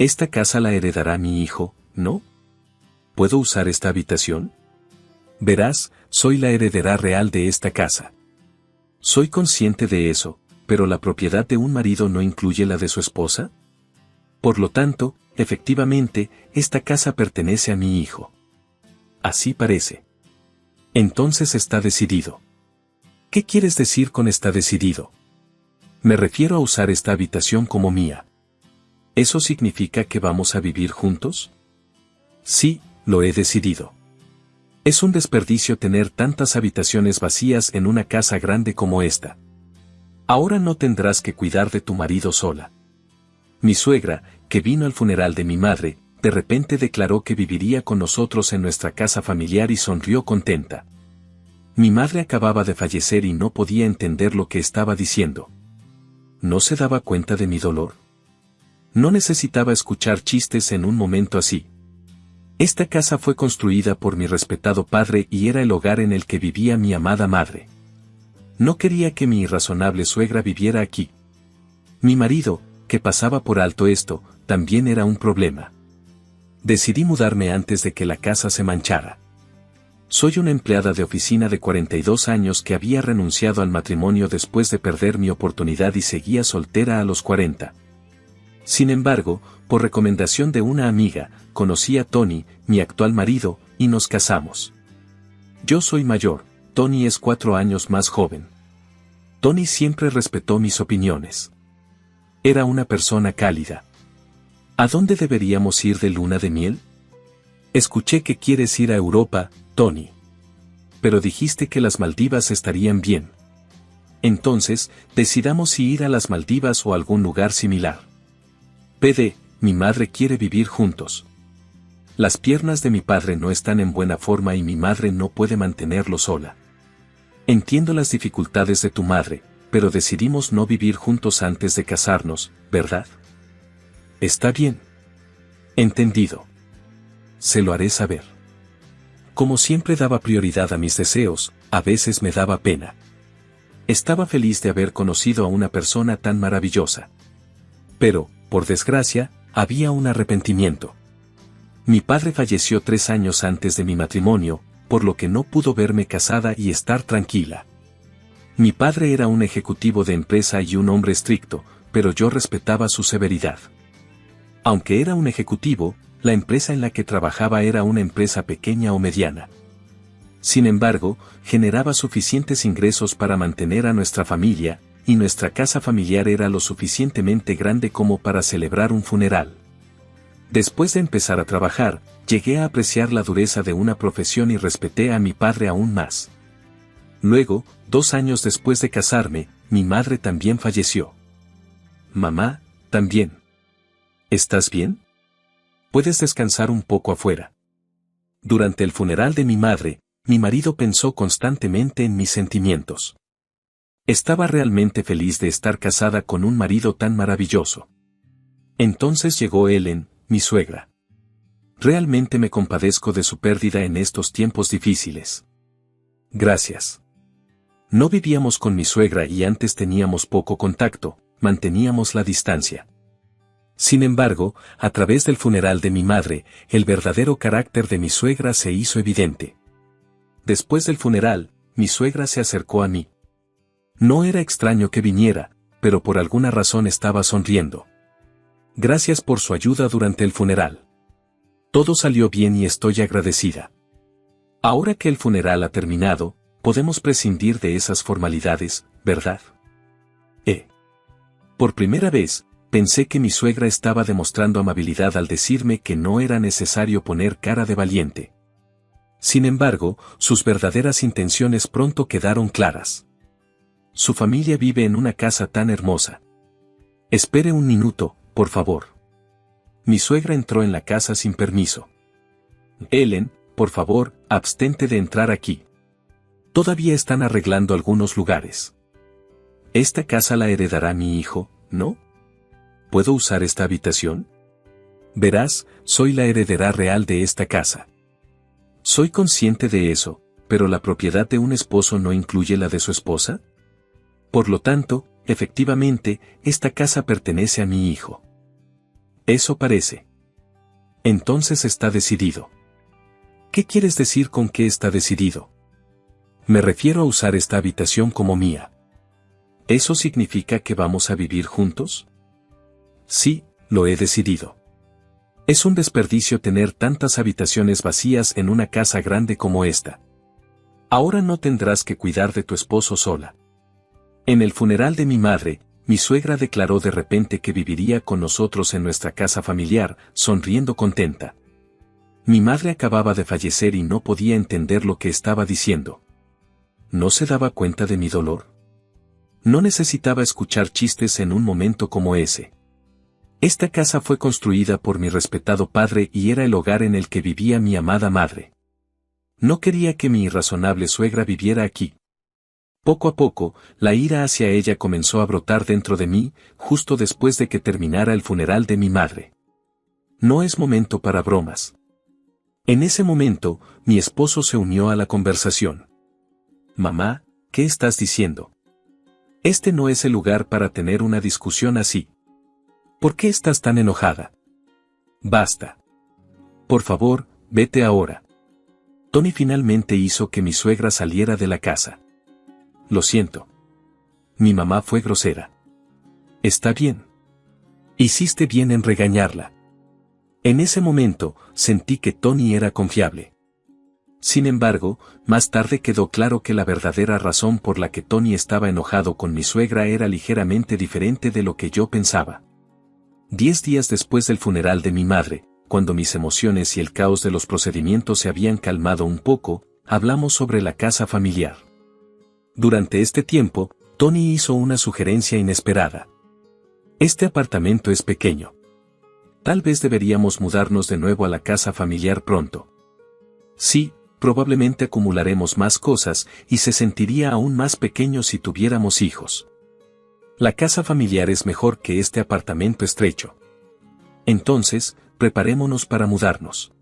Esta casa la heredará mi hijo, ¿no? ¿Puedo usar esta habitación? Verás, soy la heredera real de esta casa. Soy consciente de eso, pero la propiedad de un marido no incluye la de su esposa. Por lo tanto, efectivamente, esta casa pertenece a mi hijo. Así parece. Entonces está decidido. ¿Qué quieres decir con está decidido? Me refiero a usar esta habitación como mía. ¿Eso significa que vamos a vivir juntos? Sí, lo he decidido. Es un desperdicio tener tantas habitaciones vacías en una casa grande como esta. Ahora no tendrás que cuidar de tu marido sola. Mi suegra, que vino al funeral de mi madre, de repente declaró que viviría con nosotros en nuestra casa familiar y sonrió contenta. Mi madre acababa de fallecer y no podía entender lo que estaba diciendo. ¿No se daba cuenta de mi dolor? No necesitaba escuchar chistes en un momento así. Esta casa fue construida por mi respetado padre y era el hogar en el que vivía mi amada madre. No quería que mi irrazonable suegra viviera aquí. Mi marido, que pasaba por alto esto, también era un problema. Decidí mudarme antes de que la casa se manchara. Soy una empleada de oficina de 42 años que había renunciado al matrimonio después de perder mi oportunidad y seguía soltera a los 40. Sin embargo, por recomendación de una amiga, conocí a Tony, mi actual marido, y nos casamos. Yo soy mayor, Tony es 4 años más joven. Tony siempre respetó mis opiniones. Era una persona cálida. ¿A dónde deberíamos ir de luna de miel? Escuché que quieres ir a Europa, Tony. Pero dijiste que las Maldivas estarían bien. Entonces, decidamos si ir a las Maldivas o algún lugar similar. PD, mi madre quiere vivir juntos. Las piernas de mi padre no están en buena forma y mi madre no puede mantenerlo sola. Entiendo las dificultades de tu madre, pero decidimos no vivir juntos antes de casarnos, ¿verdad? Está bien. Entendido. Se lo haré saber. Como siempre daba prioridad a mis deseos, a veces me daba pena. Estaba feliz de haber conocido a una persona tan maravillosa. Pero, por desgracia, había un arrepentimiento. Mi padre falleció 3 años antes de mi matrimonio, por lo que no pudo verme casada y estar tranquila. Mi padre era un ejecutivo de empresa y un hombre estricto, pero yo respetaba su severidad. Aunque era un ejecutivo, la empresa en la que trabajaba era una empresa pequeña o mediana. Sin embargo, generaba suficientes ingresos para mantener a nuestra familia, y nuestra casa familiar era lo suficientemente grande como para celebrar un funeral. Después de empezar a trabajar, llegué a apreciar la dureza de una profesión y respeté a mi padre aún más. Luego, 2 años después de casarme, mi madre también falleció. Mamá, también. ¿Estás bien? Puedes descansar un poco afuera. Durante el funeral de mi madre, mi marido pensó constantemente en mis sentimientos. Estaba realmente feliz de estar casada con un marido tan maravilloso. Entonces llegó Ellen, mi suegra. Realmente me compadezco de su pérdida en estos tiempos difíciles. Gracias. No vivíamos con mi suegra y antes teníamos poco contacto, manteníamos la distancia. Sin embargo, a través del funeral de mi madre, el verdadero carácter de mi suegra se hizo evidente. Después del funeral, mi suegra se acercó a mí. No era extraño que viniera, pero por alguna razón estaba sonriendo. Gracias por su ayuda durante el funeral. Todo salió bien y estoy agradecida. Ahora que el funeral ha terminado, podemos prescindir de esas formalidades, ¿verdad? Por primera vez, pensé que mi suegra estaba demostrando amabilidad al decirme que no era necesario poner cara de valiente. Sin embargo, sus verdaderas intenciones pronto quedaron claras. Su familia vive en una casa tan hermosa. Espere un minuto, por favor. Mi suegra entró en la casa sin permiso. Ellen, por favor, abstente de entrar aquí. Todavía están arreglando algunos lugares. Esta casa la heredará mi hijo, ¿no? ¿Puedo usar esta habitación? Verás, soy la heredera real de esta casa. Soy consciente de eso, pero la propiedad de un esposo no incluye la de su esposa. Por lo tanto, efectivamente, esta casa pertenece a mi hijo. Eso parece. Entonces está decidido. ¿Qué quieres decir con que está decidido? Me refiero a usar esta habitación como mía. ¿Eso significa que vamos a vivir juntos? Sí, lo he decidido. Es un desperdicio tener tantas habitaciones vacías en una casa grande como esta. Ahora no tendrás que cuidar de tu esposo sola. En el funeral de mi madre, mi suegra declaró de repente que viviría con nosotros en nuestra casa familiar, sonriendo contenta. Mi madre acababa de fallecer y no podía entender lo que estaba diciendo. ¿No se daba cuenta de mi dolor? No necesitaba escuchar chistes en un momento como ese. Esta casa fue construida por mi respetado padre y era el hogar en el que vivía mi amada madre. No quería que mi irrazonable suegra viviera aquí. Poco a poco, la ira hacia ella comenzó a brotar dentro de mí, justo después de que terminara el funeral de mi madre. No es momento para bromas. En ese momento, mi esposo se unió a la conversación. Mamá, ¿qué estás diciendo? Este no es el lugar para tener una discusión así. ¿Por qué estás tan enojada? Basta. Por favor, vete ahora. Tony finalmente hizo que mi suegra saliera de la casa. Lo siento. Mi mamá fue grosera. Está bien. Hiciste bien en regañarla. En ese momento, sentí que Tony era confiable. Sin embargo, más tarde quedó claro que la verdadera razón por la que Tony estaba enojado con mi suegra era ligeramente diferente de lo que yo pensaba. 10 días después del funeral de mi madre, cuando mis emociones y el caos de los procedimientos se habían calmado un poco, hablamos sobre la casa familiar. Durante este tiempo, Tony hizo una sugerencia inesperada. Este apartamento es pequeño. Tal vez deberíamos mudarnos de nuevo a la casa familiar pronto. Sí, probablemente acumularemos más cosas y se sentiría aún más pequeño si tuviéramos hijos. La casa familiar es mejor que este apartamento estrecho. Entonces, preparémonos para mudarnos.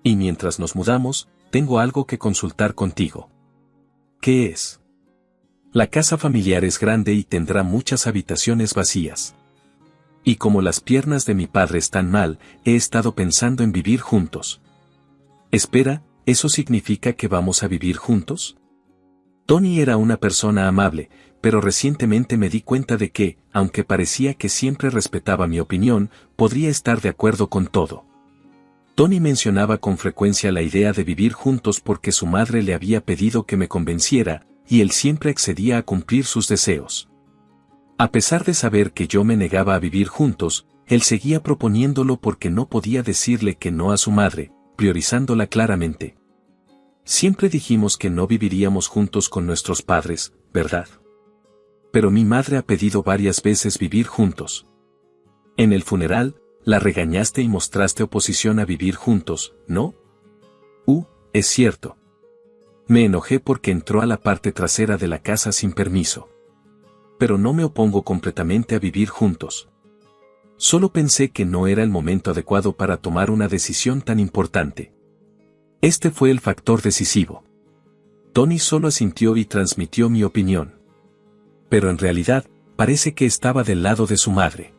Y mientras nos mudamos, tengo algo que consultar contigo. ¿Qué es? La casa familiar es grande y tendrá muchas habitaciones vacías. Y como las piernas de mi padre están mal, he estado pensando en vivir juntos. Espera, ¿eso significa que vamos a vivir juntos? Tony era una persona amable, pero recientemente me di cuenta de que, aunque parecía que siempre respetaba mi opinión, podría estar de acuerdo con todo. Tony mencionaba con frecuencia la idea de vivir juntos porque su madre le había pedido que me convenciera, y él siempre accedía a cumplir sus deseos. A pesar de saber que yo me negaba a vivir juntos, él seguía proponiéndolo porque no podía decirle que no a su madre, priorizándola claramente. Siempre dijimos que no viviríamos juntos con nuestros padres, ¿verdad? Pero mi madre ha pedido varias veces vivir juntos. En el funeral, la regañaste y mostraste oposición a vivir juntos, ¿no? Es cierto. Me enojé porque entró a la parte trasera de la casa sin permiso. Pero no me opongo completamente a vivir juntos. Solo pensé que no era el momento adecuado para tomar una decisión tan importante. Este fue el factor decisivo. Tony solo asintió y transmitió mi opinión. Pero en realidad, parece que estaba del lado de su madre.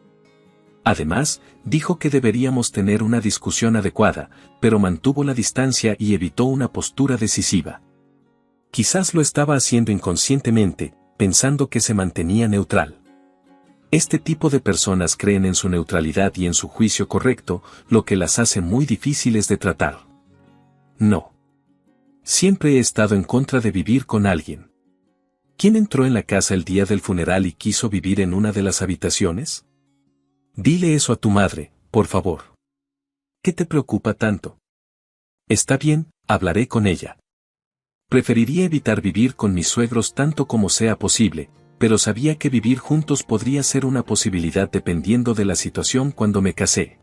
Además, dijo que deberíamos tener una discusión adecuada, pero mantuvo la distancia y evitó una postura decisiva. Quizás lo estaba haciendo inconscientemente, pensando que se mantenía neutral. Este tipo de personas creen en su neutralidad y en su juicio correcto, lo que las hace muy difíciles de tratar. No. Siempre he estado en contra de vivir con alguien. ¿Quién entró en la casa el día del funeral y quiso vivir en una de las habitaciones? Dile eso a tu madre, por favor. ¿Qué te preocupa tanto? Está bien, hablaré con ella. Preferiría evitar vivir con mis suegros tanto como sea posible, pero sabía que vivir juntos podría ser una posibilidad dependiendo de la situación cuando me casé.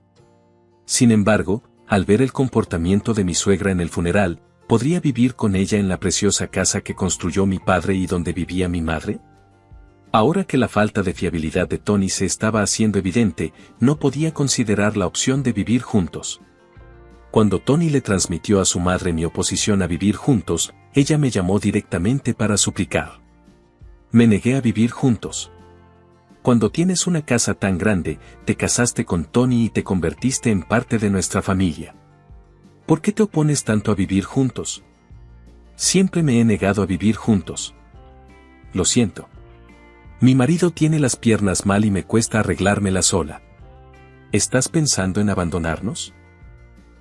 Sin embargo, al ver el comportamiento de mi suegra en el funeral, ¿podría vivir con ella en la preciosa casa que construyó mi padre y donde vivía mi madre? Ahora que la falta de fiabilidad de Tony se estaba haciendo evidente, no podía considerar la opción de vivir juntos. Cuando Tony le transmitió a su madre mi oposición a vivir juntos, ella me llamó directamente para suplicar. Me negué a vivir juntos. Cuando tienes una casa tan grande, te casaste con Tony y te convertiste en parte de nuestra familia. ¿Por qué te opones tanto a vivir juntos? Siempre me he negado a vivir juntos. Lo siento. Mi marido tiene las piernas mal y me cuesta arreglármela sola. ¿Estás pensando en abandonarnos?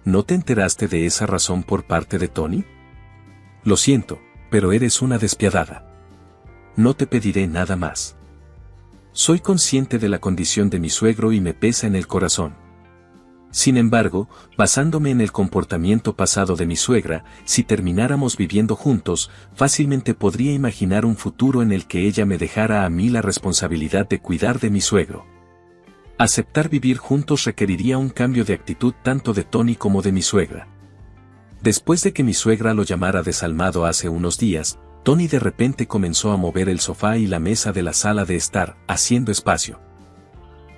¿No te enteraste de esa razón por parte de Tony? Lo siento, pero eres una despiadada. No te pediré nada más. Soy consciente de la condición de mi suegro y me pesa en el corazón. Sin embargo, basándome en el comportamiento pasado de mi suegra, si termináramos viviendo juntos, fácilmente podría imaginar un futuro en el que ella me dejara a mí la responsabilidad de cuidar de mi suegro. Aceptar vivir juntos requeriría un cambio de actitud tanto de Tony como de mi suegra. Después de que mi suegra lo llamara desalmado hace unos días, Tony de repente comenzó a mover el sofá y la mesa de la sala de estar, haciendo espacio.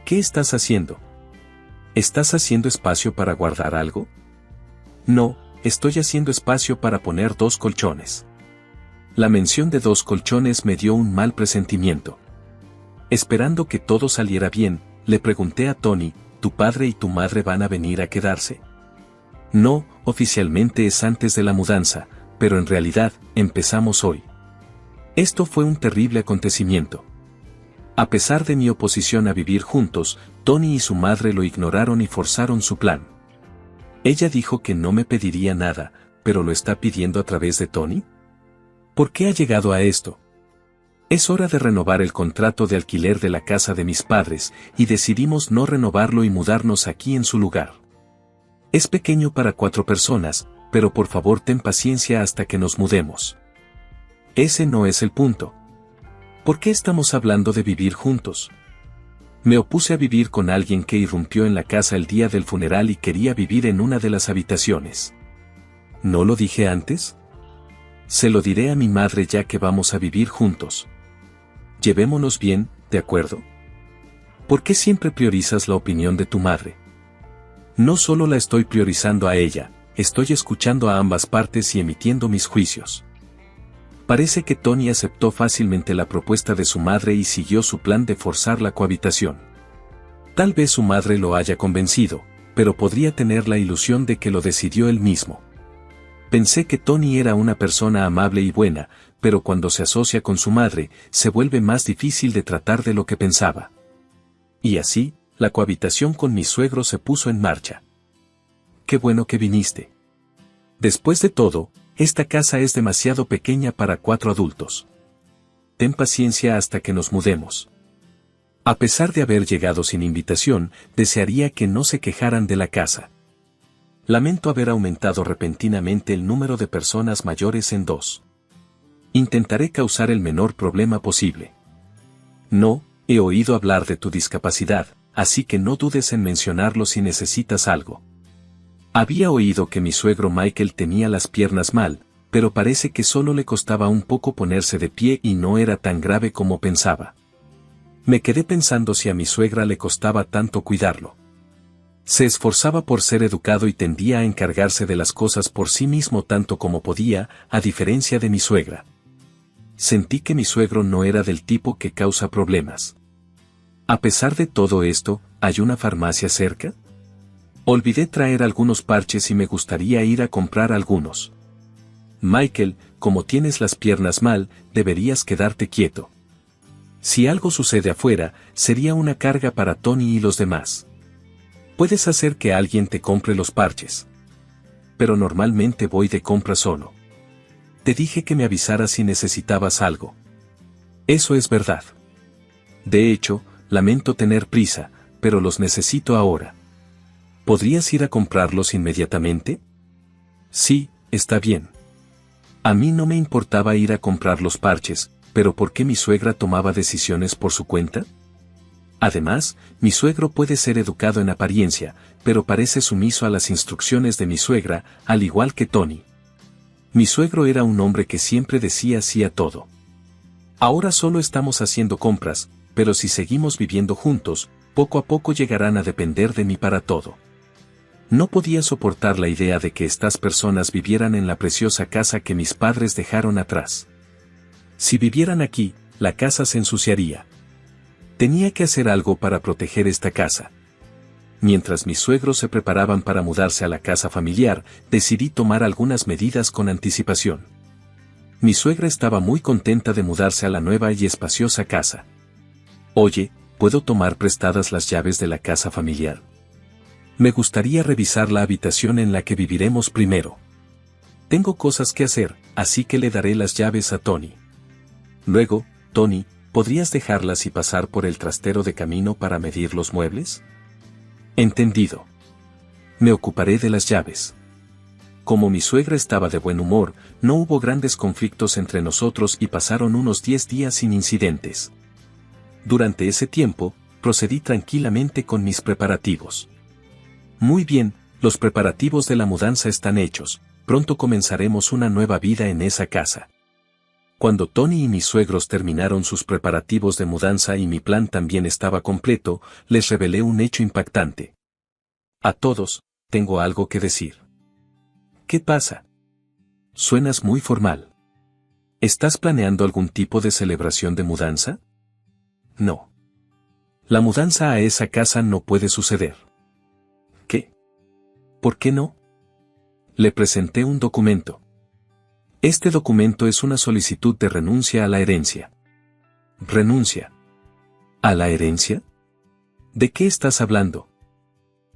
¿Qué estás haciendo? ¿Estás haciendo espacio para guardar algo? No, estoy haciendo espacio para poner 2 colchones. La mención de 2 colchones me dio un mal presentimiento. Esperando que todo saliera bien, le pregunté a Tony, ¿tu padre y tu madre van a venir a quedarse? No, oficialmente es antes de la mudanza, pero en realidad, empezamos hoy. Esto fue un terrible acontecimiento. A pesar de mi oposición a vivir juntos, Tony y su madre lo ignoraron y forzaron su plan. Ella dijo que no me pediría nada, pero ¿lo está pidiendo a través de Tony? ¿Por qué ha llegado a esto? Es hora de renovar el contrato de alquiler de la casa de mis padres, y decidimos no renovarlo y mudarnos aquí en su lugar. Es pequeño para 4 personas, pero por favor ten paciencia hasta que nos mudemos. Ese no es el punto. ¿Por qué estamos hablando de vivir juntos? Me opuse a vivir con alguien que irrumpió en la casa el día del funeral y quería vivir en una de las habitaciones. ¿No lo dije antes? Se lo diré a mi madre ya que vamos a vivir juntos. Llevémonos bien, ¿de acuerdo? ¿Por qué siempre priorizas la opinión de tu madre? No solo la estoy priorizando a ella, estoy escuchando a ambas partes y emitiendo mis juicios. Parece que Tony aceptó fácilmente la propuesta de su madre y siguió su plan de forzar la cohabitación. Tal vez su madre lo haya convencido, pero podría tener la ilusión de que lo decidió él mismo. Pensé que Tony era una persona amable y buena, pero cuando se asocia con su madre, se vuelve más difícil de tratar de lo que pensaba. Y así, la cohabitación con mi suegro se puso en marcha. Qué bueno que viniste. Después de todo, esta casa es demasiado pequeña para 4 adultos. Ten paciencia hasta que nos mudemos. A pesar de haber llegado sin invitación, desearía que no se quejaran de la casa. Lamento haber aumentado repentinamente el número de personas mayores en 2. Intentaré causar el menor problema posible. No, he oído hablar de tu discapacidad, así que no dudes en mencionarlo si necesitas algo. Había oído que mi suegro Michael tenía las piernas mal, pero parece que solo le costaba un poco ponerse de pie y no era tan grave como pensaba. Me quedé pensando si a mi suegra le costaba tanto cuidarlo. Se esforzaba por ser educado y tendía a encargarse de las cosas por sí mismo tanto como podía, a diferencia de mi suegra. Sentí que mi suegro no era del tipo que causa problemas. A pesar de todo esto, ¿hay una farmacia cerca? Olvidé traer algunos parches y me gustaría ir a comprar algunos. Michael, como tienes las piernas mal, deberías quedarte quieto. Si algo sucede afuera, sería una carga para Tony y los demás. Puedes hacer que alguien te compre los parches. Pero normalmente voy de compra solo. Te dije que me avisaras si necesitabas algo. Eso es verdad. De hecho, lamento tener prisa, pero los necesito ahora. ¿Podrías ir a comprarlos inmediatamente? Sí, está bien. A mí no me importaba ir a comprar los parches, pero ¿por qué mi suegra tomaba decisiones por su cuenta? Además, mi suegro puede ser educado en apariencia, pero parece sumiso a las instrucciones de mi suegra, al igual que Tony. Mi suegro era un hombre que siempre decía sí a todo. Ahora solo estamos haciendo compras, pero si seguimos viviendo juntos, poco a poco llegarán a depender de mí para todo. No podía soportar la idea de que estas personas vivieran en la preciosa casa que mis padres dejaron atrás. Si vivieran aquí, la casa se ensuciaría. Tenía que hacer algo para proteger esta casa. Mientras mis suegros se preparaban para mudarse a la casa familiar, decidí tomar algunas medidas con anticipación. Mi suegra estaba muy contenta de mudarse a la nueva y espaciosa casa. Oye, ¿puedo tomar prestadas las llaves de la casa familiar? Me gustaría revisar la habitación en la que viviremos primero. Tengo cosas que hacer, así que le daré las llaves a Tony. Luego, Tony, ¿podrías dejarlas y pasar por el trastero de camino para medir los muebles? Entendido. Me ocuparé de las llaves. Como mi suegra estaba de buen humor, no hubo grandes conflictos entre nosotros y pasaron unos 10 días sin incidentes. Durante ese tiempo, procedí tranquilamente con mis preparativos. Muy bien, los preparativos de la mudanza están hechos, pronto comenzaremos una nueva vida en esa casa. Cuando Tony y mis suegros terminaron sus preparativos de mudanza y mi plan también estaba completo, les revelé un hecho impactante. A todos, tengo algo que decir. ¿Qué pasa? Suenas muy formal. ¿Estás planeando algún tipo de celebración de mudanza? No. La mudanza a esa casa no puede suceder. ¿Qué? ¿Por qué no? Le presenté un documento. Este documento es una solicitud de renuncia a la herencia. ¿Renuncia? ¿A la herencia? ¿De qué estás hablando?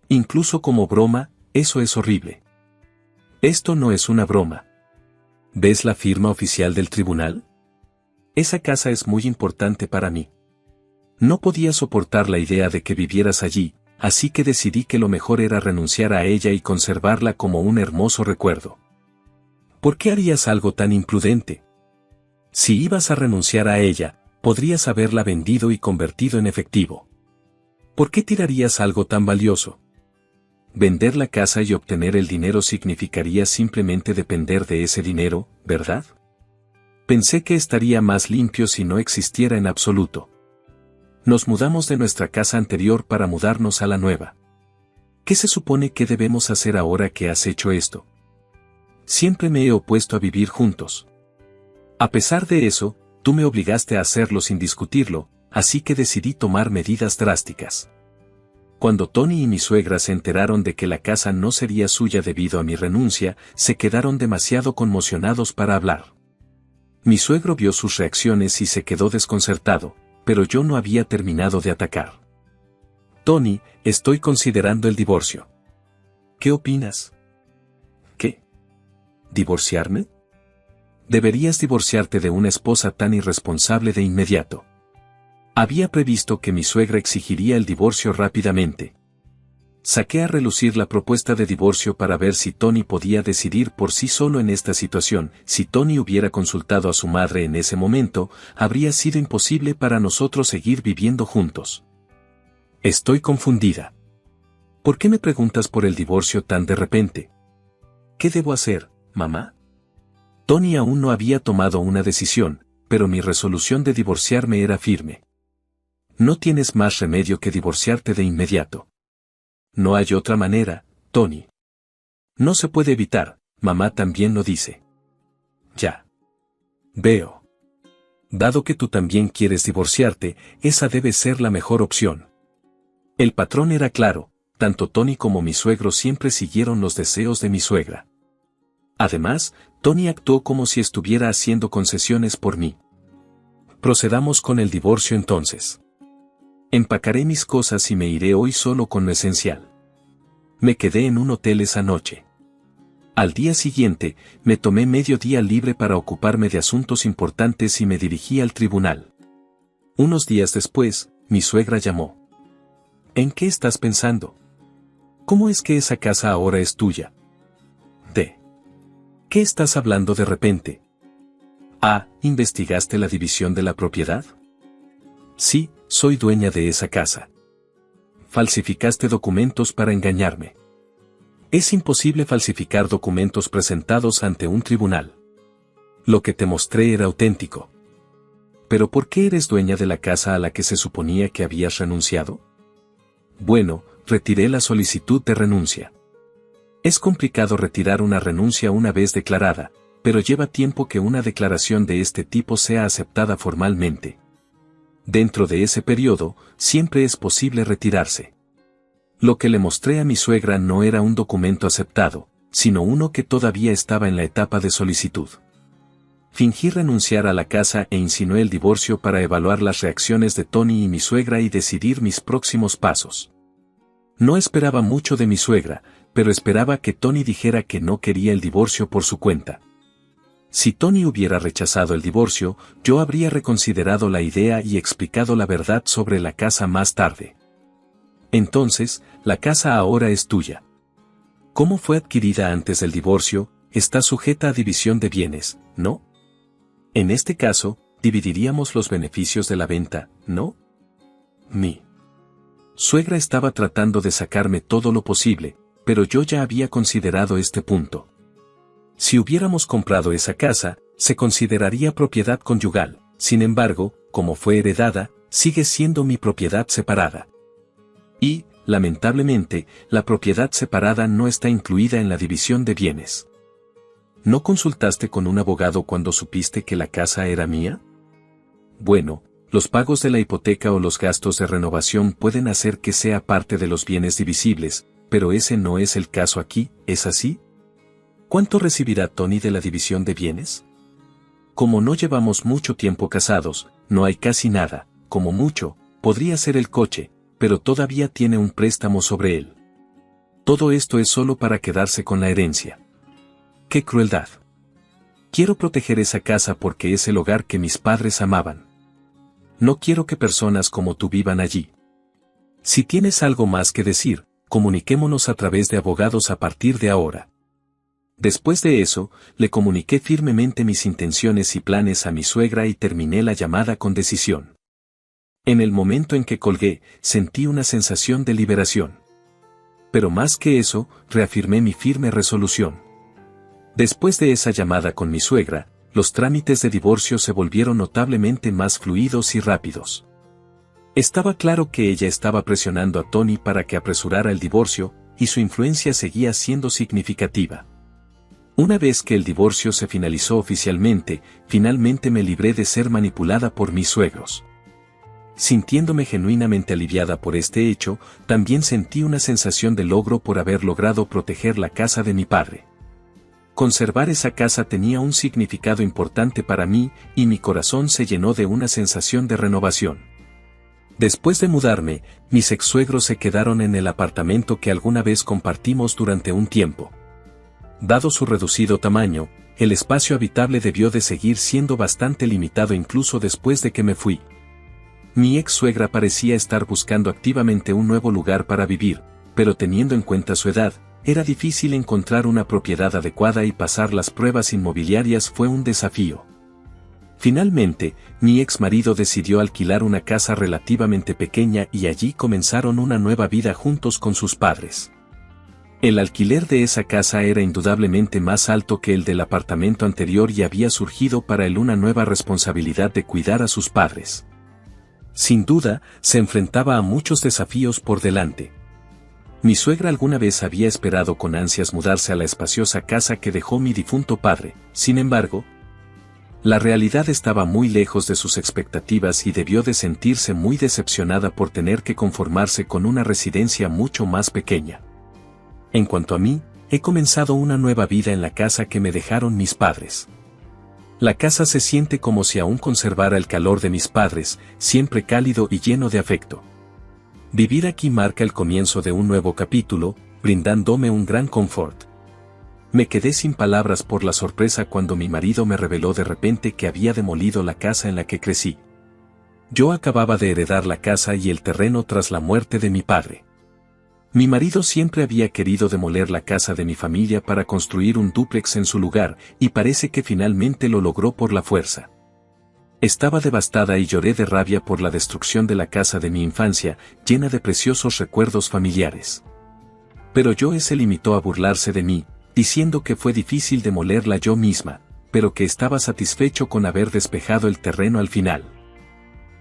Incluso como broma, eso es horrible. Esto no es una broma. ¿Ves la firma oficial del tribunal? Esa casa es muy importante para mí. No podía soportar la idea de que vivieras allí, así que decidí que lo mejor era renunciar a ella y conservarla como un hermoso recuerdo. ¿Por qué harías algo tan imprudente? Si ibas a renunciar a ella, podrías haberla vendido y convertido en efectivo. ¿Por qué tirarías algo tan valioso? Vender la casa y obtener el dinero significaría simplemente depender de ese dinero, ¿verdad? Pensé que estaría más limpio si no existiera en absoluto. Nos mudamos de nuestra casa anterior para mudarnos a la nueva. ¿Qué se supone que debemos hacer ahora que has hecho esto? Siempre me he opuesto a vivir juntos. A pesar de eso, tú me obligaste a hacerlo sin discutirlo, así que decidí tomar medidas drásticas. Cuando Tony y mi suegra se enteraron de que la casa no sería suya debido a mi renuncia, se quedaron demasiado conmocionados para hablar. Mi suegro vio sus reacciones y se quedó desconcertado, pero yo no había terminado de atacar. Tony, estoy considerando el divorcio. ¿Qué opinas? ¿Qué? ¿Divorciarme? Deberías divorciarte de una esposa tan irresponsable de inmediato. Había previsto que mi suegra exigiría el divorcio rápidamente. Saqué a relucir la propuesta de divorcio para ver si Tony podía decidir por sí solo en esta situación. Si Tony hubiera consultado a su madre en ese momento, habría sido imposible para nosotros seguir viviendo juntos. Estoy confundida. ¿Por qué me preguntas por el divorcio tan de repente? ¿Qué debo hacer, mamá? Tony aún no había tomado una decisión, pero mi resolución de divorciarme era firme. No tienes más remedio que divorciarte de inmediato. No hay otra manera, Tony. No se puede evitar, mamá también lo dice. Ya. Veo. Dado que tú también quieres divorciarte, esa debe ser la mejor opción. El patrón era claro, tanto Tony como mi suegro siempre siguieron los deseos de mi suegra. Además, Tony actuó como si estuviera haciendo concesiones por mí. Procedamos con el divorcio entonces. Empacaré mis cosas y me iré hoy solo con lo esencial. Me quedé en un hotel esa noche. Al día siguiente, me tomé medio día libre para ocuparme de asuntos importantes y me dirigí al tribunal. Unos días después, mi suegra llamó. ¿En qué estás pensando? ¿Cómo es que esa casa ahora es tuya? ¿De qué estás hablando de repente? Ah, ¿investigaste la división de la propiedad? Sí, soy dueña de esa casa. Falsificaste documentos para engañarme. Es imposible falsificar documentos presentados ante un tribunal. Lo que te mostré era auténtico. ¿Pero por qué eres dueña de la casa a la que se suponía que habías renunciado? Bueno, retiré la solicitud de renuncia. Es complicado retirar una renuncia una vez declarada, pero lleva tiempo que una declaración de este tipo sea aceptada formalmente. Dentro de ese periodo, siempre es posible retirarse. Lo que le mostré a mi suegra no era un documento aceptado, sino uno que todavía estaba en la etapa de solicitud. Fingí renunciar a la casa e insinué el divorcio para evaluar las reacciones de Tony y mi suegra y decidir mis próximos pasos. No esperaba mucho de mi suegra, pero esperaba que Tony dijera que no quería el divorcio por su cuenta. Si Tony hubiera rechazado el divorcio, yo habría reconsiderado la idea y explicado la verdad sobre la casa más tarde. Entonces, la casa ahora es tuya. ¿Cómo fue adquirida antes del divorcio? Está sujeta a división de bienes, ¿no? En este caso, dividiríamos los beneficios de la venta, ¿no? Mi suegra estaba tratando de sacarme todo lo posible, pero yo ya había considerado este punto. Si hubiéramos comprado esa casa, se consideraría propiedad conyugal, sin embargo, como fue heredada, sigue siendo mi propiedad separada. Y, lamentablemente, la propiedad separada no está incluida en la división de bienes. ¿No consultaste con un abogado cuando supiste que la casa era mía? Bueno, los pagos de la hipoteca o los gastos de renovación pueden hacer que sea parte de los bienes divisibles, pero ese no es el caso aquí, ¿es así? ¿Cuánto recibirá Tony de la división de bienes? Como no llevamos mucho tiempo casados, no hay casi nada, como mucho, podría ser el coche, pero todavía tiene un préstamo sobre él. Todo esto es solo para quedarse con la herencia. ¡Qué crueldad! Quiero proteger esa casa porque es el hogar que mis padres amaban. No quiero que personas como tú vivan allí. Si tienes algo más que decir, comuniquémonos a través de abogados a partir de ahora. Después de eso, le comuniqué firmemente mis intenciones y planes a mi suegra y terminé la llamada con decisión. En el momento en que colgué, sentí una sensación de liberación. Pero más que eso, reafirmé mi firme resolución. Después de esa llamada con mi suegra, los trámites de divorcio se volvieron notablemente más fluidos y rápidos. Estaba claro que ella estaba presionando a Tony para que apresurara el divorcio, y su influencia seguía siendo significativa. Una vez que el divorcio se finalizó oficialmente, finalmente me libré de ser manipulada por mis suegros. Sintiéndome genuinamente aliviada por este hecho, también sentí una sensación de logro por haber logrado proteger la casa de mi padre. Conservar esa casa tenía un significado importante para mí, y mi corazón se llenó de una sensación de renovación. Después de mudarme, mis ex-suegros se quedaron en el apartamento que alguna vez compartimos durante un tiempo. Dado su reducido tamaño, el espacio habitable debió de seguir siendo bastante limitado incluso después de que me fui. Mi ex-suegra parecía estar buscando activamente un nuevo lugar para vivir, pero teniendo en cuenta su edad, era difícil encontrar una propiedad adecuada y pasar las pruebas inmobiliarias fue un desafío. Finalmente, mi ex marido decidió alquilar una casa relativamente pequeña y allí comenzaron una nueva vida juntos con sus padres. El alquiler de esa casa era indudablemente más alto que el del apartamento anterior y había surgido para él una nueva responsabilidad de cuidar a sus padres. Sin duda, se enfrentaba a muchos desafíos por delante. Mi suegra alguna vez había esperado con ansias mudarse a la espaciosa casa que dejó mi difunto padre, sin embargo, la realidad estaba muy lejos de sus expectativas y debió de sentirse muy decepcionada por tener que conformarse con una residencia mucho más pequeña. En cuanto a mí, he comenzado una nueva vida en la casa que me dejaron mis padres. La casa se siente como si aún conservara el calor de mis padres, siempre cálido y lleno de afecto. Vivir aquí marca el comienzo de un nuevo capítulo, brindándome un gran confort. Me quedé sin palabras por la sorpresa cuando mi marido me reveló de repente que había demolido la casa en la que crecí. Yo acababa de heredar la casa y el terreno tras la muerte de mi padre. Mi marido siempre había querido demoler la casa de mi familia para construir un dúplex en su lugar, y parece que finalmente lo logró por la fuerza. Estaba devastada y lloré de rabia por la destrucción de la casa de mi infancia, llena de preciosos recuerdos familiares. Pero Joe se limitó a burlarse de mí, diciendo que fue difícil demolerla yo misma, pero que estaba satisfecho con haber despejado el terreno al final.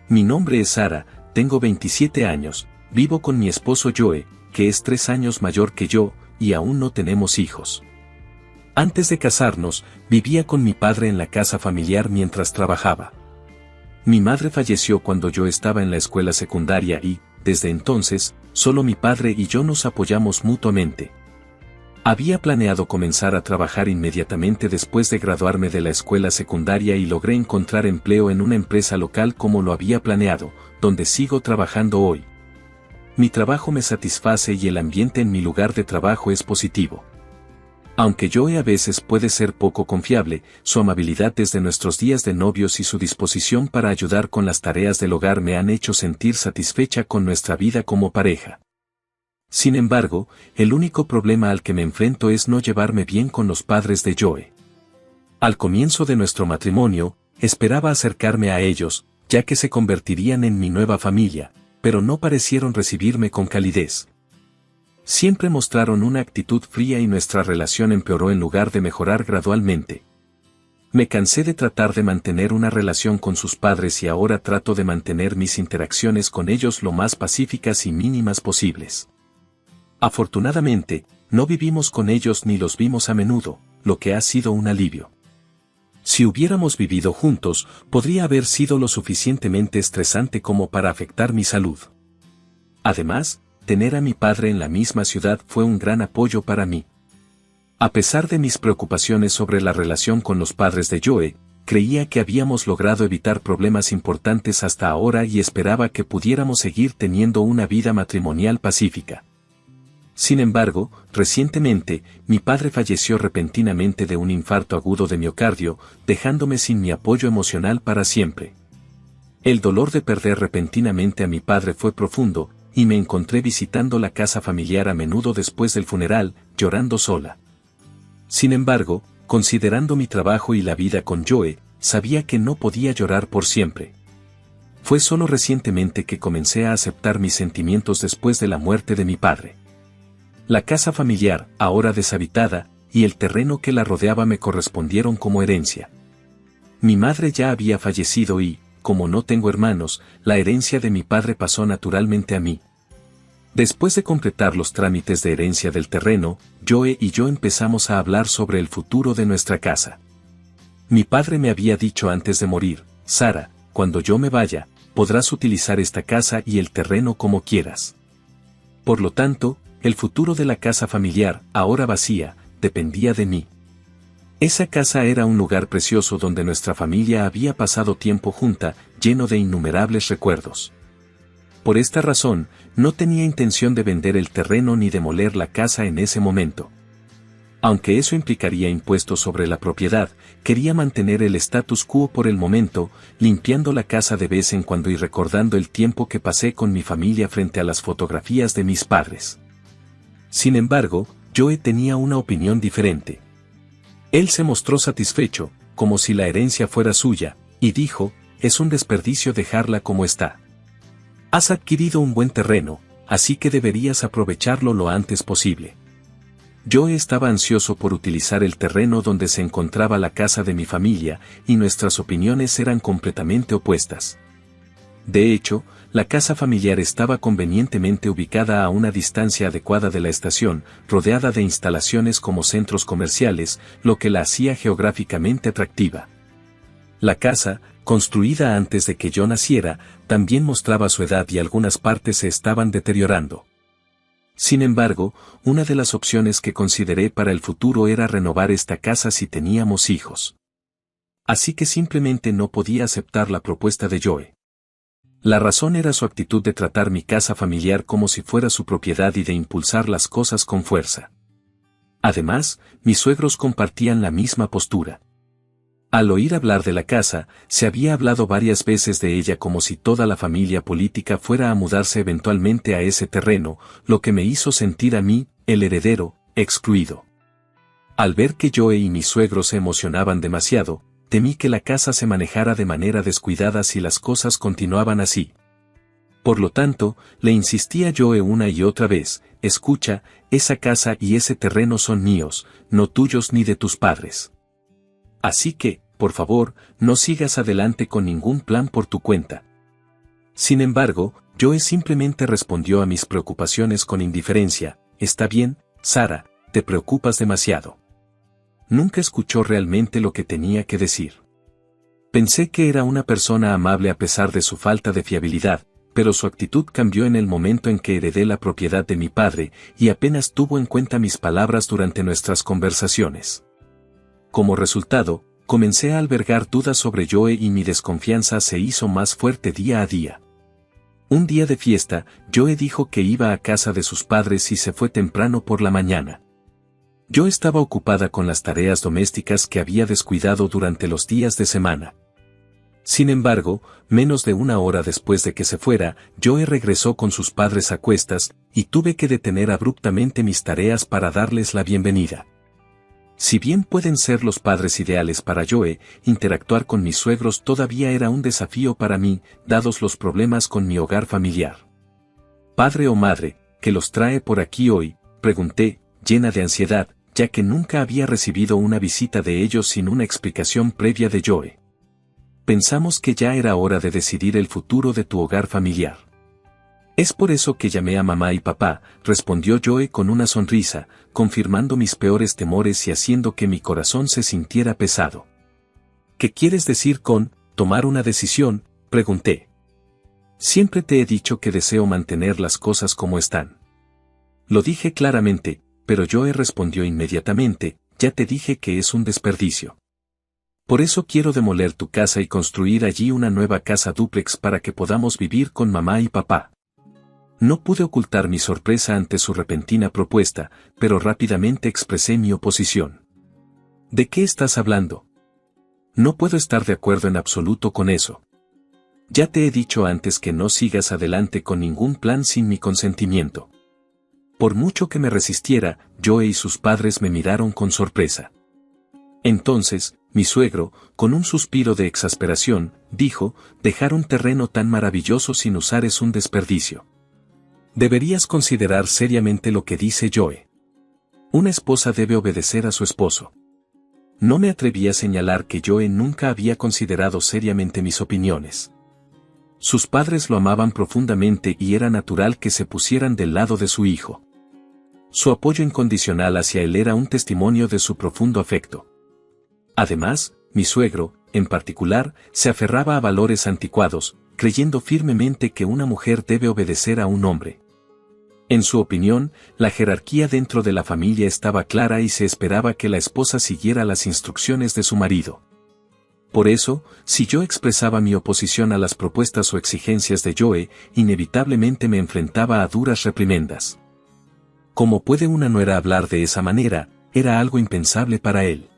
Mi nombre es Sara, tengo 27 años, vivo con mi esposo Joe, que es 3 años mayor que yo, y aún no tenemos hijos. Antes de casarnos, vivía con mi padre en la casa familiar mientras trabajaba. Mi madre falleció cuando yo estaba en la escuela secundaria y, desde entonces, solo mi padre y yo nos apoyamos mutuamente. Había planeado comenzar a trabajar inmediatamente después de graduarme de la escuela secundaria y logré encontrar empleo en una empresa local como lo había planeado, donde sigo trabajando hoy. Mi trabajo me satisface y el ambiente en mi lugar de trabajo es positivo. Aunque Joe a veces puede ser poco confiable, su amabilidad desde nuestros días de novios y su disposición para ayudar con las tareas del hogar me han hecho sentir satisfecha con nuestra vida como pareja. Sin embargo, el único problema al que me enfrento es no llevarme bien con los padres de Joe. Al comienzo de nuestro matrimonio, esperaba acercarme a ellos, ya que se convertirían en mi nueva familia, pero no parecieron recibirme con calidez. Siempre mostraron una actitud fría y nuestra relación empeoró en lugar de mejorar gradualmente. Me cansé de tratar de mantener una relación con sus padres y ahora trato de mantener mis interacciones con ellos lo más pacíficas y mínimas posibles. Afortunadamente, no vivimos con ellos ni los vimos a menudo, lo que ha sido un alivio. Si hubiéramos vivido juntos, podría haber sido lo suficientemente estresante como para afectar mi salud. Además, tener a mi padre en la misma ciudad fue un gran apoyo para mí. A pesar de mis preocupaciones sobre la relación con los padres de Joe, creía que habíamos logrado evitar problemas importantes hasta ahora y esperaba que pudiéramos seguir teniendo una vida matrimonial pacífica. Sin embargo, recientemente, mi padre falleció repentinamente de un infarto agudo de miocardio, dejándome sin mi apoyo emocional para siempre. El dolor de perder repentinamente a mi padre fue profundo, y me encontré visitando la casa familiar a menudo después del funeral, llorando sola. Sin embargo, considerando mi trabajo y la vida con Joe, sabía que no podía llorar por siempre. Fue solo recientemente que comencé a aceptar mis sentimientos después de la muerte de mi padre. La casa familiar, ahora deshabitada, y el terreno que la rodeaba me correspondieron como herencia. Mi madre ya había fallecido y, como no tengo hermanos, la herencia de mi padre pasó naturalmente a mí. Después de completar los trámites de herencia del terreno, Joe y yo empezamos a hablar sobre el futuro de nuestra casa. Mi padre me había dicho antes de morir, Sara, cuando yo me vaya, podrás utilizar esta casa y el terreno como quieras. Por lo tanto, el futuro de la casa familiar, ahora vacía, dependía de mí. Esa casa era un lugar precioso donde nuestra familia había pasado tiempo junta, lleno de innumerables recuerdos. Por esta razón, no tenía intención de vender el terreno ni demoler la casa en ese momento. Aunque eso implicaría impuestos sobre la propiedad, quería mantener el status quo por el momento, limpiando la casa de vez en cuando y recordando el tiempo que pasé con mi familia frente a las fotografías de mis padres. Sin embargo, Joe tenía una opinión diferente. Él se mostró satisfecho, como si la herencia fuera suya, y dijo, es un desperdicio dejarla como está. Has adquirido un buen terreno, así que deberías aprovecharlo lo antes posible. Joe estaba ansioso por utilizar el terreno donde se encontraba la casa de mi familia, y nuestras opiniones eran completamente opuestas. De hecho, la casa familiar estaba convenientemente ubicada a una distancia adecuada de la estación, rodeada de instalaciones como centros comerciales, lo que la hacía geográficamente atractiva. La casa, construida antes de que yo naciera, también mostraba su edad y algunas partes se estaban deteriorando. Sin embargo, una de las opciones que consideré para el futuro era renovar esta casa si teníamos hijos. Así que simplemente no podía aceptar la propuesta de Joe. La razón era su actitud de tratar mi casa familiar como si fuera su propiedad y de impulsar las cosas con fuerza. Además, mis suegros compartían la misma postura. Al oír hablar de la casa, se había hablado varias veces de ella como si toda la familia política fuera a mudarse eventualmente a ese terreno, lo que me hizo sentir a mí, el heredero, excluido. Al ver que Joe y mis suegros se emocionaban demasiado, temí que la casa se manejara de manera descuidada si las cosas continuaban así. Por lo tanto, le insistí a Joe una y otra vez, escucha, esa casa y ese terreno son míos, no tuyos ni de tus padres. Así que, por favor, no sigas adelante con ningún plan por tu cuenta. Sin embargo, Joe simplemente respondió a mis preocupaciones con indiferencia, está bien, Sara, te preocupas demasiado. Nunca escuchó realmente lo que tenía que decir. Pensé que era una persona amable a pesar de su falta de fiabilidad, pero su actitud cambió en el momento en que heredé la propiedad de mi padre, y apenas tuvo en cuenta mis palabras durante nuestras conversaciones. Como resultado, comencé a albergar dudas sobre Joe y mi desconfianza se hizo más fuerte día a día. Un día de fiesta, Joe dijo que iba a casa de sus padres y se fue temprano por la mañana. Yo estaba ocupada con las tareas domésticas que había descuidado durante los días de semana. Sin embargo, menos de una hora después de que se fuera, Joe regresó con sus padres a cuestas, y tuve que detener abruptamente mis tareas para darles la bienvenida. Si bien pueden ser los padres ideales para Joe, interactuar con mis suegros todavía era un desafío para mí, dados los problemas con mi hogar familiar. «Padre o madre, ¿qué los trae por aquí hoy?», pregunté, llena de ansiedad, ya que nunca había recibido una visita de ellos sin una explicación previa de Joe. «Pensamos que ya era hora de decidir el futuro de tu hogar familiar. Es por eso que llamé a mamá y papá», respondió Joe con una sonrisa, confirmando mis peores temores y haciendo que mi corazón se sintiera pesado. «¿Qué quieres decir con tomar una decisión?», pregunté. «Siempre te he dicho que deseo mantener las cosas como están». Lo dije claramente, pero Joe respondió inmediatamente: «Ya te dije que es un desperdicio. Por eso quiero demoler tu casa y construir allí una nueva casa dúplex para que podamos vivir con mamá y papá». No pude ocultar mi sorpresa ante su repentina propuesta, pero rápidamente expresé mi oposición. «¿De qué estás hablando? No puedo estar de acuerdo en absoluto con eso. Ya te he dicho antes que no sigas adelante con ningún plan sin mi consentimiento». Por mucho que me resistiera, Joe y sus padres me miraron con sorpresa. Entonces, mi suegro, con un suspiro de exasperación, dijo: «Dejar un terreno tan maravilloso sin usar es un desperdicio. Deberías considerar seriamente lo que dice Joe. Una esposa debe obedecer a su esposo». No me atreví a señalar que Joe nunca había considerado seriamente mis opiniones. Sus padres lo amaban profundamente y era natural que se pusieran del lado de su hijo. Su apoyo incondicional hacia él era un testimonio de su profundo afecto. Además, mi suegro, en particular, se aferraba a valores anticuados, creyendo firmemente que una mujer debe obedecer a un hombre. En su opinión, la jerarquía dentro de la familia estaba clara y se esperaba que la esposa siguiera las instrucciones de su marido. Por eso, si yo expresaba mi oposición a las propuestas o exigencias de Joe, inevitablemente me enfrentaba a duras reprimendas. ¿Cómo puede una nuera hablar de esa manera?, era algo impensable para él.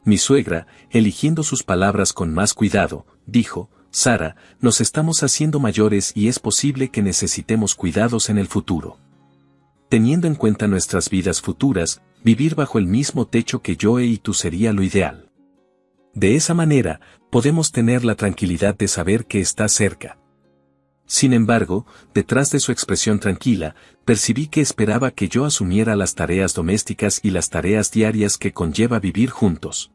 Mi suegra, eligiendo sus palabras con más cuidado, dijo: «Sara, nos estamos haciendo mayores y es posible que necesitemos cuidados en el futuro. Teniendo en cuenta nuestras vidas futuras, vivir bajo el mismo techo que Joe y tú sería lo ideal. De esa manera, podemos tener la tranquilidad de saber que está cerca». Sin embargo, detrás de su expresión tranquila, percibí que esperaba que yo asumiera las tareas domésticas y las tareas diarias que conlleva vivir juntos.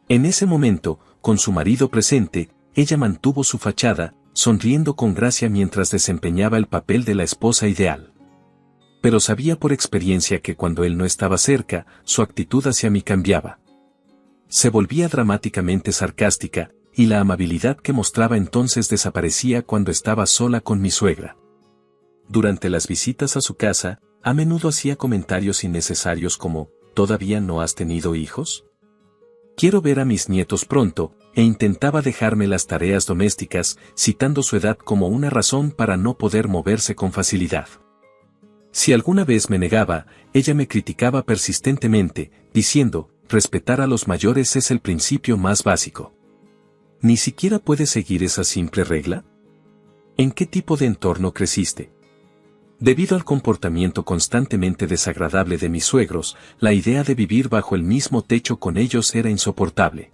En ese momento, con su marido presente, ella mantuvo su fachada, sonriendo con gracia mientras desempeñaba el papel de la esposa ideal. Pero sabía por experiencia que cuando él no estaba cerca, su actitud hacia mí cambiaba. Se volvía dramáticamente sarcástica, y la amabilidad que mostraba entonces desaparecía cuando estaba sola con mi suegra. Durante las visitas a su casa, a menudo hacía comentarios innecesarios como: «¿Todavía no has tenido hijos? Quiero ver a mis nietos pronto», e intentaba dejarme las tareas domésticas, citando su edad como una razón para no poder moverse con facilidad. Si alguna vez me negaba, ella me criticaba persistentemente, diciendo: «Respetar a los mayores es el principio más básico. ¿Ni siquiera puedes seguir esa simple regla? ¿En qué tipo de entorno creciste?». Debido al comportamiento constantemente desagradable de mis suegros, la idea de vivir bajo el mismo techo con ellos era insoportable.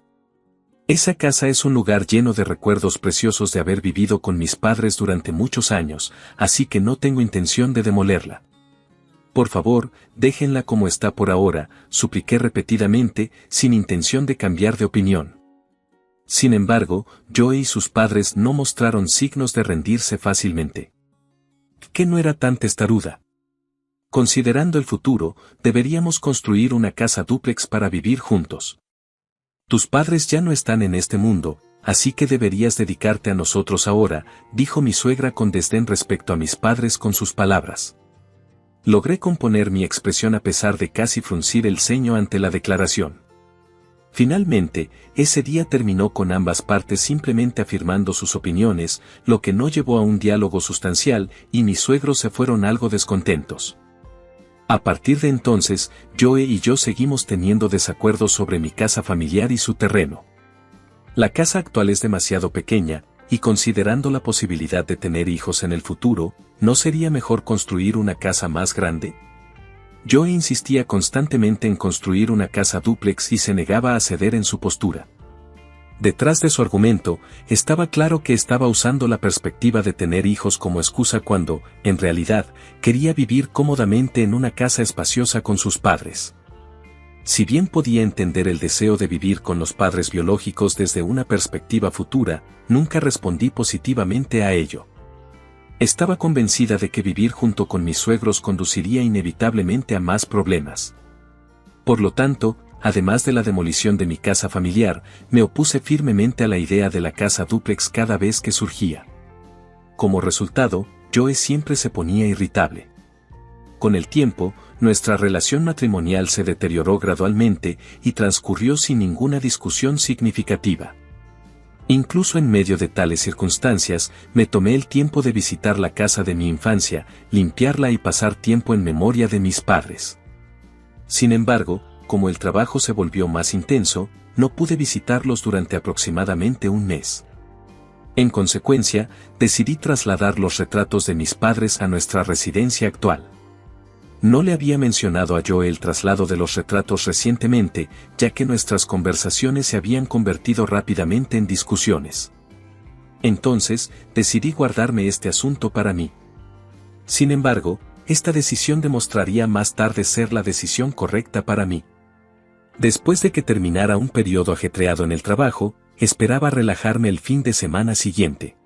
Esa casa es un lugar lleno de recuerdos preciosos de haber vivido con mis padres durante muchos años, así que no tengo intención de demolerla. «Por favor, déjenla como está por ahora», supliqué repetidamente, sin intención de cambiar de opinión. Sin embargo, Joe y sus padres no mostraron signos de rendirse fácilmente. ¿Qué no era tan testaruda? Considerando el futuro, deberíamos construir una casa dúplex para vivir juntos. Tus padres ya no están en este mundo, así que deberías dedicarte a nosotros ahora, dijo mi suegra con desdén respecto a mis padres con sus palabras. Logré componer mi expresión a pesar de casi fruncir el ceño ante la declaración. Finalmente, ese día terminó con ambas partes simplemente afirmando sus opiniones, lo que no llevó a un diálogo sustancial, y mis suegros se fueron algo descontentos. A partir de entonces, Joe y yo seguimos teniendo desacuerdos sobre mi casa familiar y su terreno. La casa actual es demasiado pequeña, y considerando la posibilidad de tener hijos en el futuro, ¿no sería mejor construir una casa más grande? Joe insistía constantemente en construir una casa dúplex y se negaba a ceder en su postura. Detrás de su argumento, estaba claro que estaba usando la perspectiva de tener hijos como excusa cuando, en realidad, quería vivir cómodamente en una casa espaciosa con sus padres. Si bien podía entender el deseo de vivir con los padres biológicos desde una perspectiva futura, nunca respondí positivamente a ello. Estaba convencida de que vivir junto con mis suegros conduciría inevitablemente a más problemas. Por lo tanto, además de la demolición de mi casa familiar, me opuse firmemente a la idea de la casa dúplex cada vez que surgía. Como resultado, Joe siempre se ponía irritable. Con el tiempo, nuestra relación matrimonial se deterioró gradualmente y transcurrió sin ninguna discusión significativa. Incluso en medio de tales circunstancias, me tomé el tiempo de visitar la casa de mi infancia, limpiarla y pasar tiempo en memoria de mis padres. Sin embargo, como el trabajo se volvió más intenso, no pude visitarlos durante aproximadamente un mes. En consecuencia, decidí trasladar los retratos de mis padres a nuestra residencia actual. No le había mencionado a Joe el traslado de los retratos recientemente, ya que nuestras conversaciones se habían convertido rápidamente en discusiones. Entonces, decidí guardarme este asunto para mí. Sin embargo, esta decisión demostraría más tarde ser la decisión correcta para mí. Después de que terminara un periodo ajetreado en el trabajo, esperaba relajarme el fin de semana siguiente.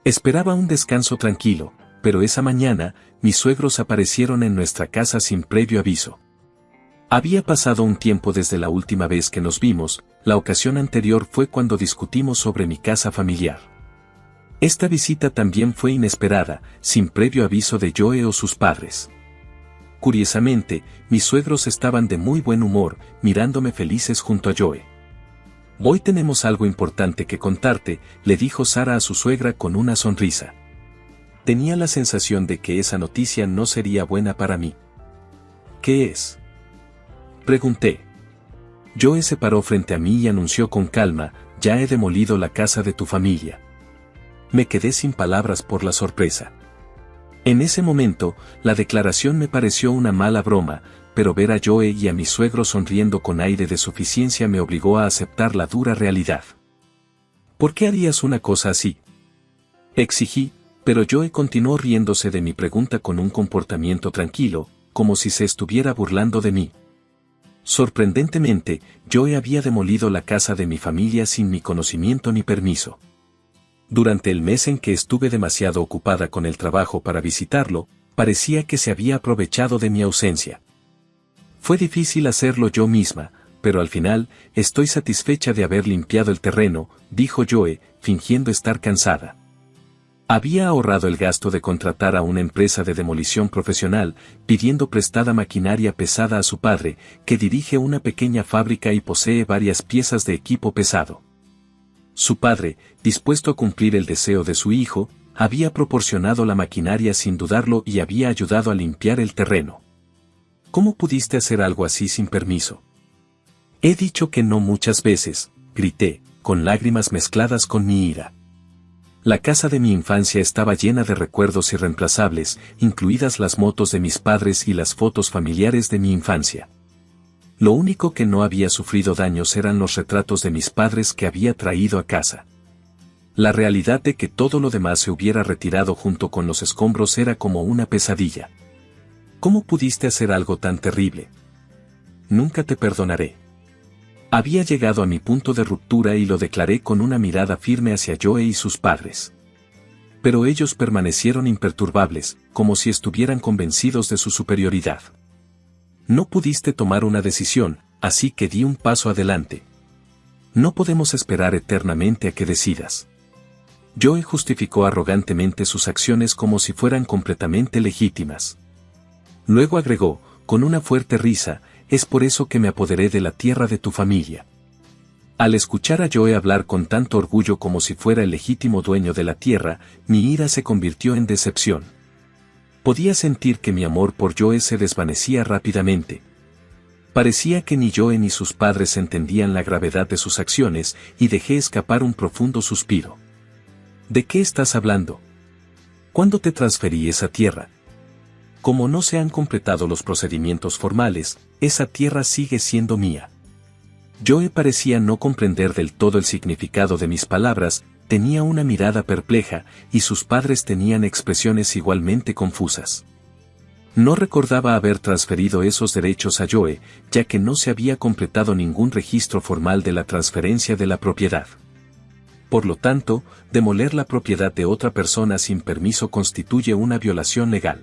Esperaba un descanso tranquilo, pero esa mañana, mis suegros aparecieron en nuestra casa sin previo aviso. Había pasado un tiempo desde la última vez que nos vimos, la ocasión anterior fue cuando discutimos sobre mi casa familiar. Esta visita también fue inesperada, sin previo aviso de Joe o sus padres. Curiosamente, mis suegros estaban de muy buen humor, mirándome felices junto a Joe. «Hoy tenemos algo importante que contarte», le dijo Sara a su suegra con una sonrisa. Tenía la sensación de que esa noticia no sería buena para mí. «¿Qué es?», pregunté. Joe se paró frente a mí y anunció con calma: «Ya he demolido la casa de tu familia». Me quedé sin palabras por la sorpresa. En ese momento, la declaración me pareció una mala broma, pero ver a Joe y a mi suegro sonriendo con aire de suficiencia me obligó a aceptar la dura realidad. «¿Por qué harías una cosa así?», exigí, pero Joe continuó riéndose de mi pregunta con un comportamiento tranquilo, como si se estuviera burlando de mí. Sorprendentemente, Joe había demolido la casa de mi familia sin mi conocimiento ni permiso. Durante el mes en que estuve demasiado ocupada con el trabajo para visitarlo, parecía que se había aprovechado de mi ausencia. Fue difícil hacerlo yo misma, pero al final, estoy satisfecha de haber limpiado el terreno, dijo Joe, fingiendo estar cansada. Había ahorrado el gasto de contratar a una empresa de demolición profesional, pidiendo prestada maquinaria pesada a su padre, que dirige una pequeña fábrica y posee varias piezas de equipo pesado. Su padre, dispuesto a cumplir el deseo de su hijo, había proporcionado la maquinaria sin dudarlo y había ayudado a limpiar el terreno. ¿Cómo pudiste hacer algo así sin permiso? He dicho que no muchas veces, grité, con lágrimas mezcladas con mi ira. La casa de mi infancia estaba llena de recuerdos irreemplazables, incluidas las motos de mis padres y las fotos familiares de mi infancia. Lo único que no había sufrido daños eran los retratos de mis padres que había traído a casa. La realidad de que todo lo demás se hubiera retirado junto con los escombros era como una pesadilla. ¿Cómo pudiste hacer algo tan terrible? Nunca te perdonaré. Había llegado a mi punto de ruptura y lo declaré con una mirada firme hacia Joe y sus padres. Pero ellos permanecieron imperturbables, como si estuvieran convencidos de su superioridad. No pudiste tomar una decisión, así que di un paso adelante. No podemos esperar eternamente a que decidas. Joe justificó arrogantemente sus acciones como si fueran completamente legítimas. Luego agregó, con una fuerte risa, es por eso que me apoderé de la tierra de tu familia. Al escuchar a Joe hablar con tanto orgullo como si fuera el legítimo dueño de la tierra, mi ira se convirtió en decepción. Podía sentir que mi amor por Joe se desvanecía rápidamente. Parecía que ni Joe ni sus padres entendían la gravedad de sus acciones y dejé escapar un profundo suspiro. ¿De qué estás hablando? ¿Cuándo te transferí esa tierra? Como no se han completado los procedimientos formales, esa tierra sigue siendo mía. Joe parecía no comprender del todo el significado de mis palabras, tenía una mirada perpleja, y sus padres tenían expresiones igualmente confusas. No recordaba haber transferido esos derechos a Joe, ya que no se había completado ningún registro formal de la transferencia de la propiedad. Por lo tanto, demoler la propiedad de otra persona sin permiso constituye una violación legal.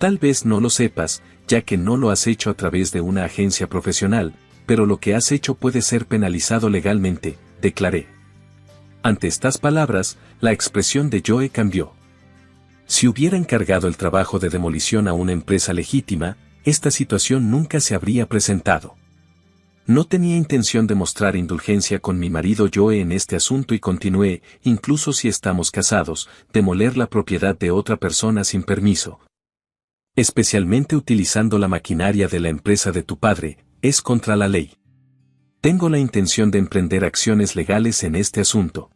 Tal vez no lo sepas, ya que no lo has hecho a través de una agencia profesional, pero lo que has hecho puede ser penalizado legalmente, declaré. Ante estas palabras, la expresión de Joe cambió. Si hubiera encargado el trabajo de demolición a una empresa legítima, esta situación nunca se habría presentado. No tenía intención de mostrar indulgencia con mi marido Joe en este asunto y continué, incluso si estamos casados, demoler la propiedad de otra persona sin permiso, especialmente utilizando la maquinaria de la empresa de tu padre, es contra la ley. Tengo la intención de emprender acciones legales en este asunto.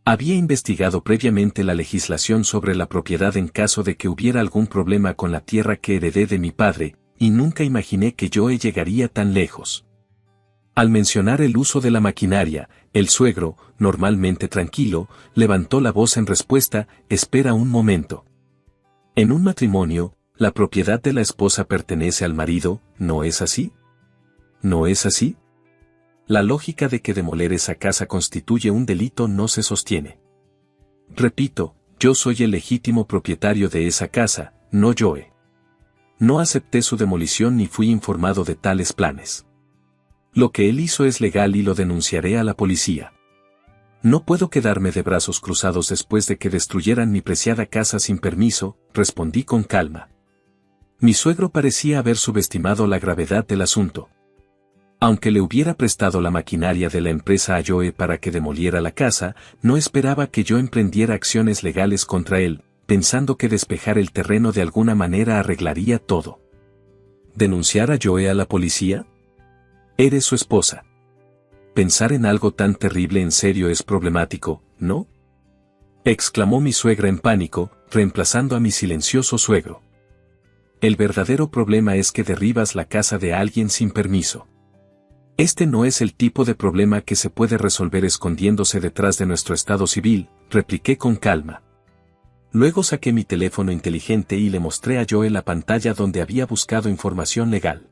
Había investigado previamente la legislación sobre la propiedad en caso de que hubiera algún problema con la tierra que heredé de mi padre, y nunca imaginé que Joe llegaría tan lejos. Al mencionar el uso de la maquinaria, el suegro, normalmente tranquilo, levantó la voz en respuesta, espera un momento. En un matrimonio, la propiedad de la esposa pertenece al marido, ¿no es así? ¿No es así? La lógica de que demoler esa casa constituye un delito no se sostiene. Repito, yo soy el legítimo propietario de esa casa, no Joe. No acepté su demolición ni fui informado de tales planes. Lo que él hizo es legal y lo denunciaré a la policía. No puedo quedarme de brazos cruzados después de que destruyeran mi preciada casa sin permiso, respondí con calma. Mi suegro parecía haber subestimado la gravedad del asunto. Aunque le hubiera prestado la maquinaria de la empresa a Joe para que demoliera la casa, no esperaba que yo emprendiera acciones legales contra él, pensando que despejar el terreno de alguna manera arreglaría todo. ¿Denunciar a Joe a la policía? Eres su esposa. Pensar en algo tan terrible en serio es problemático, ¿no? Exclamó mi suegra en pánico, reemplazando a mi silencioso suegro. El verdadero problema es que derribas la casa de alguien sin permiso. Este no es el tipo de problema que se puede resolver escondiéndose detrás de nuestro estado civil, repliqué con calma. Luego saqué mi teléfono inteligente y le mostré a Joe la pantalla donde había buscado información legal.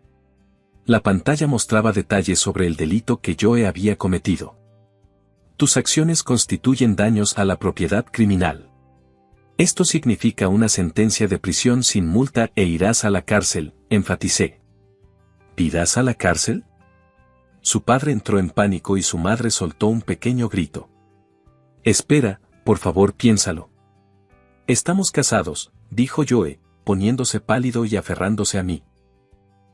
La pantalla mostraba detalles sobre el delito que Joe había cometido. Tus acciones constituyen daños a la propiedad criminal. Esto significa una sentencia de prisión sin multa e irás a la cárcel, enfaticé. ¿Irás a la cárcel? Su padre entró en pánico y su madre soltó un pequeño grito. Espera, por favor piénsalo. Estamos casados, dijo Joe, poniéndose pálido y aferrándose a mí.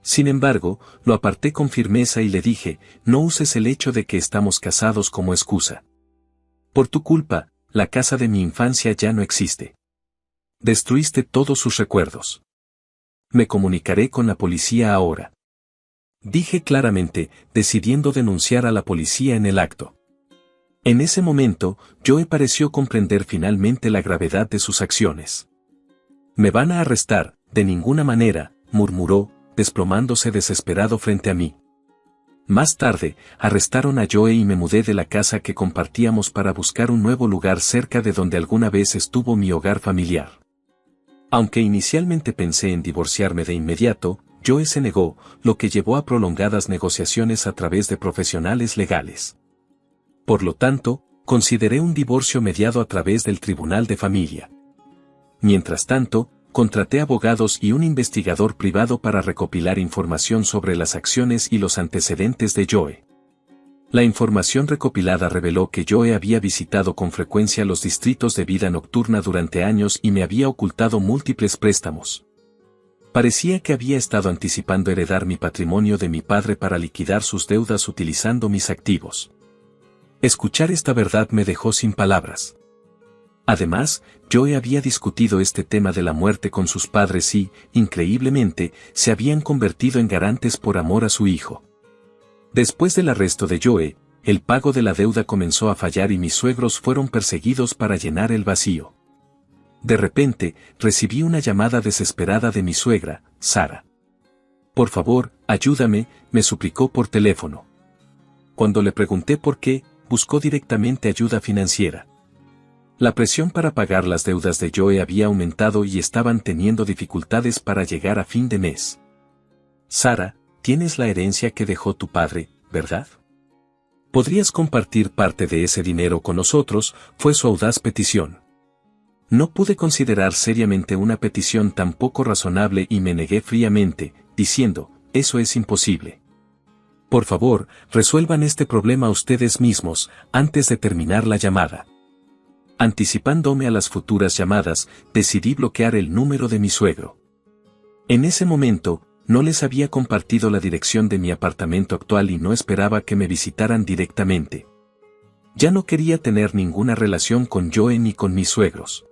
Sin embargo, lo aparté con firmeza y le dije, no uses el hecho de que estamos casados como excusa. Por tu culpa, la casa de mi infancia ya no existe. Destruiste todos sus recuerdos. Me comunicaré con la policía ahora. Dije claramente, decidiendo denunciar a la policía en el acto. En ese momento, Joe pareció comprender finalmente la gravedad de sus acciones. Me van a arrestar, de ninguna manera, murmuró, desplomándose desesperado frente a mí. Más tarde, arrestaron a Joe y me mudé de la casa que compartíamos para buscar un nuevo lugar cerca de donde alguna vez estuvo mi hogar familiar. Aunque inicialmente pensé en divorciarme de inmediato, Joe se negó, lo que llevó a prolongadas negociaciones a través de profesionales legales. Por lo tanto, consideré un divorcio mediado a través del Tribunal de Familia. Mientras tanto, contraté abogados y un investigador privado para recopilar información sobre las acciones y los antecedentes de Joe. La información recopilada reveló que Joe había visitado con frecuencia los distritos de vida nocturna durante años y me había ocultado múltiples préstamos. Parecía que había estado anticipando heredar mi patrimonio de mi padre para liquidar sus deudas utilizando mis activos. Escuchar esta verdad me dejó sin palabras. Además, Joe había discutido este tema de la muerte con sus padres y, increíblemente, se habían convertido en garantes por amor a su hijo. Después del arresto de Joe, el pago de la deuda comenzó a fallar y mis suegros fueron perseguidos para llenar el vacío. De repente, recibí una llamada desesperada de mi suegra, Sara. «Por favor, ayúdame», me suplicó por teléfono. Cuando le pregunté por qué, buscó directamente ayuda financiera. La presión para pagar las deudas de Joe había aumentado y estaban teniendo dificultades para llegar a fin de mes. «Sara, tienes la herencia que dejó tu padre, ¿verdad? ¿Podrías compartir parte de ese dinero con nosotros?», fue su audaz petición. No pude considerar seriamente una petición tan poco razonable y me negué fríamente, diciendo, «Eso es imposible. Por favor, resuelvan este problema ustedes mismos, antes de terminar la llamada». Anticipándome a las futuras llamadas, decidí bloquear el número de mi suegro. En ese momento, no les había compartido la dirección de mi apartamento actual y no esperaba que me visitaran directamente. Ya no quería tener ninguna relación con Joe ni con mis suegros.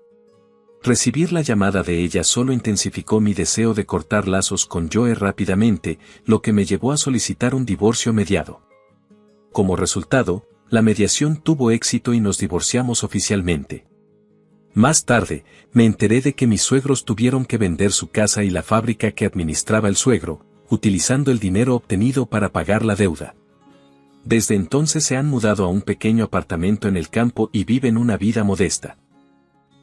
Recibir la llamada de ella solo intensificó mi deseo de cortar lazos con Joe rápidamente, lo que me llevó a solicitar un divorcio mediado. Como resultado, la mediación tuvo éxito y nos divorciamos oficialmente. Más tarde, me enteré de que mis suegros tuvieron que vender su casa y la fábrica que administraba el suegro, utilizando el dinero obtenido para pagar la deuda. Desde entonces se han mudado a un pequeño apartamento en el campo y viven una vida modesta.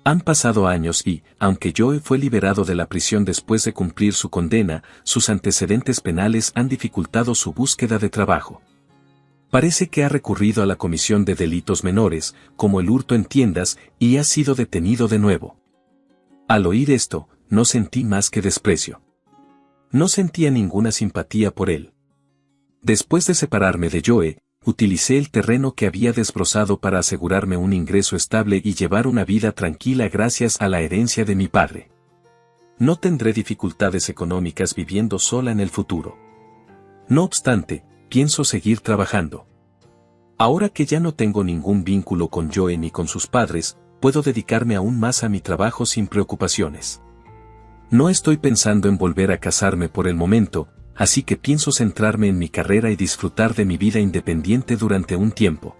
Han pasado años y, aunque Joe fue liberado de la prisión después de cumplir su condena, sus antecedentes penales han dificultado su búsqueda de trabajo. Parece que ha recurrido a la comisión de delitos menores, como el hurto en tiendas, y ha sido detenido de nuevo. Al oír esto, no sentí más que desprecio. No sentía ninguna simpatía por él. Después de separarme de Joe, utilicé el terreno que había desbrozado para asegurarme un ingreso estable y llevar una vida tranquila gracias a la herencia de mi padre. No tendré dificultades económicas viviendo sola en el futuro. No obstante, pienso seguir trabajando. Ahora que ya no tengo ningún vínculo con Joe ni con sus padres, puedo dedicarme aún más a mi trabajo sin preocupaciones. No estoy pensando en volver a casarme por el momento, así que pienso centrarme en mi carrera y disfrutar de mi vida independiente durante un tiempo.